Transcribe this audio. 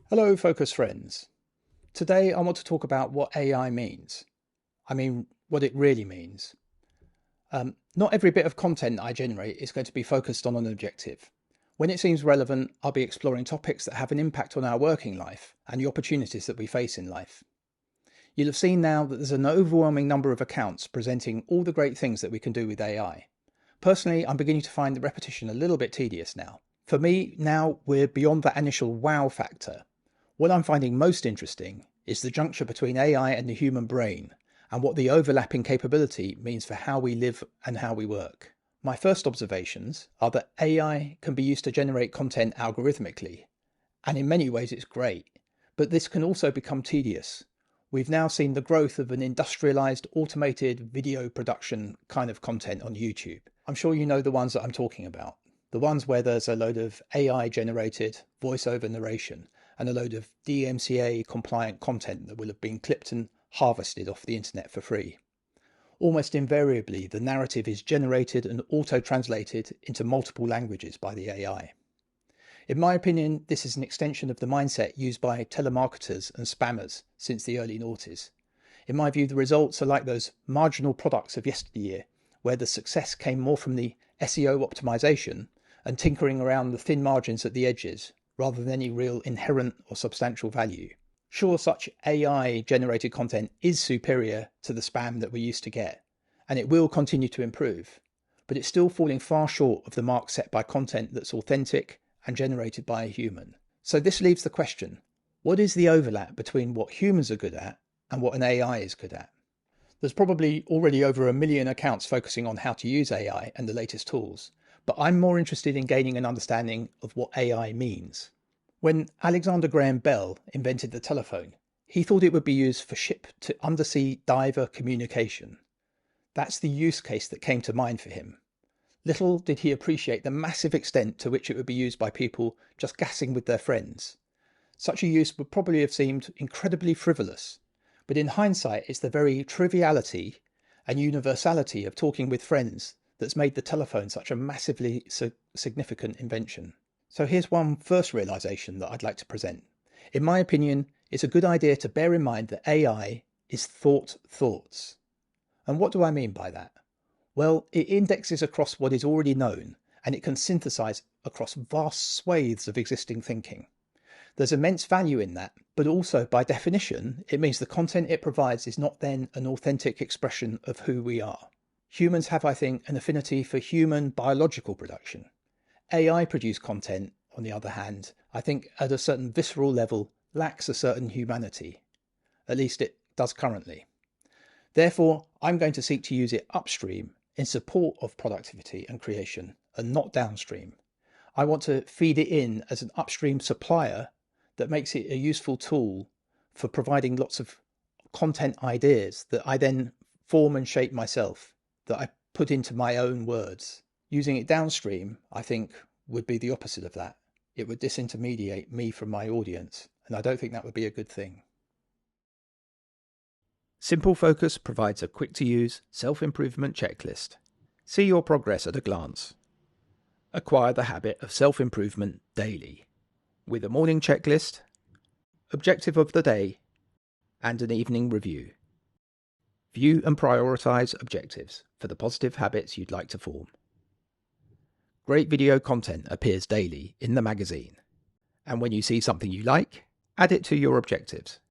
Hello, Focus friends. Today I want to talk about what AI means. I mean, what it really means. Not every bit of content I generate is going to be focused on an objective. When it seems relevant, I'll be exploring topics that have an impact on our working life and the opportunities that we face in life. You'll have seen now that there's an overwhelming number of accounts presenting all the great things that we can do with AI. Personally, I'm beginning to find the repetition a little bit tedious now. For me, now we're beyond that initial wow factor. What I'm finding most interesting is the juncture between AI and the human brain, and what the overlapping capability means for how we live and how we work. My first observations are that AI can be used to generate content algorithmically, and in many ways it's great, but this can also become tedious. We've now seen the growth of an industrialized, automated video production kind of content on YouTube. I'm sure you know the ones that I'm talking about. The ones where there's a load of AI generated voiceover narration and a load of DMCA compliant content that will have been clipped and harvested off the internet for free. Almost invariably, the narrative is generated and auto-translated into multiple languages by the AI. In my opinion, this is an extension of the mindset used by telemarketers and spammers since the early noughties. In my view, the results are like those marginal products of yesteryear, where the success came more from the SEO optimization and tinkering around the thin margins at the edges, rather than any real inherent or substantial value. Sure, such AI-generated content is superior to the spam that we used to get, and it will continue to improve, but it's still falling far short of the mark set by content that's authentic and generated by a human. So this leaves the question, what is the overlap between what humans are good at and what an AI is good at? There's probably already over 1 million accounts focusing on how to use AI and the latest tools, but I'm more interested in gaining an understanding of what AI means. When Alexander Graham Bell invented the telephone, he thought it would be used for ship to undersea diver communication. That's the use case that came to mind for him. Little did he appreciate the massive extent to which it would be used by people just gassing with their friends. Such a use would probably have seemed incredibly frivolous, but in hindsight it's the very triviality and universality of talking with friends that's made the telephone such a massively significant invention. So here's one first realization that I'd like to present. In my opinion, it's a good idea to bear in mind that AI is thoughts. And what do I mean by that? Well, it indexes across what is already known, and it can synthesize across vast swathes of existing thinking. There's immense value in that, but also by definition, it means the content it provides is not then an authentic expression of who we are. Humans have, I think, an affinity for human biological production. AI-produced content, on the other hand, I think at a certain visceral level lacks a certain humanity. At least it does currently. Therefore, I'm going to seek to use it upstream in support of productivity and creation and not downstream. I want to feed it in as an upstream supplier that makes it a useful tool for providing lots of content ideas that I then form and shape myself, that I put into my own words. Using it downstream, I think, would be the opposite of that. It would disintermediate me from my audience, and I don't think that would be a good thing. Simple Focus provides a quick-to-use self-improvement checklist. See your progress at a glance. Acquire the habit of self-improvement daily, with a morning checklist, objective of the day, and an evening review. View and prioritize objectives for the positive habits you'd like to form. Great video content appears daily in the magazine, and when you see something you like, add it to your objectives.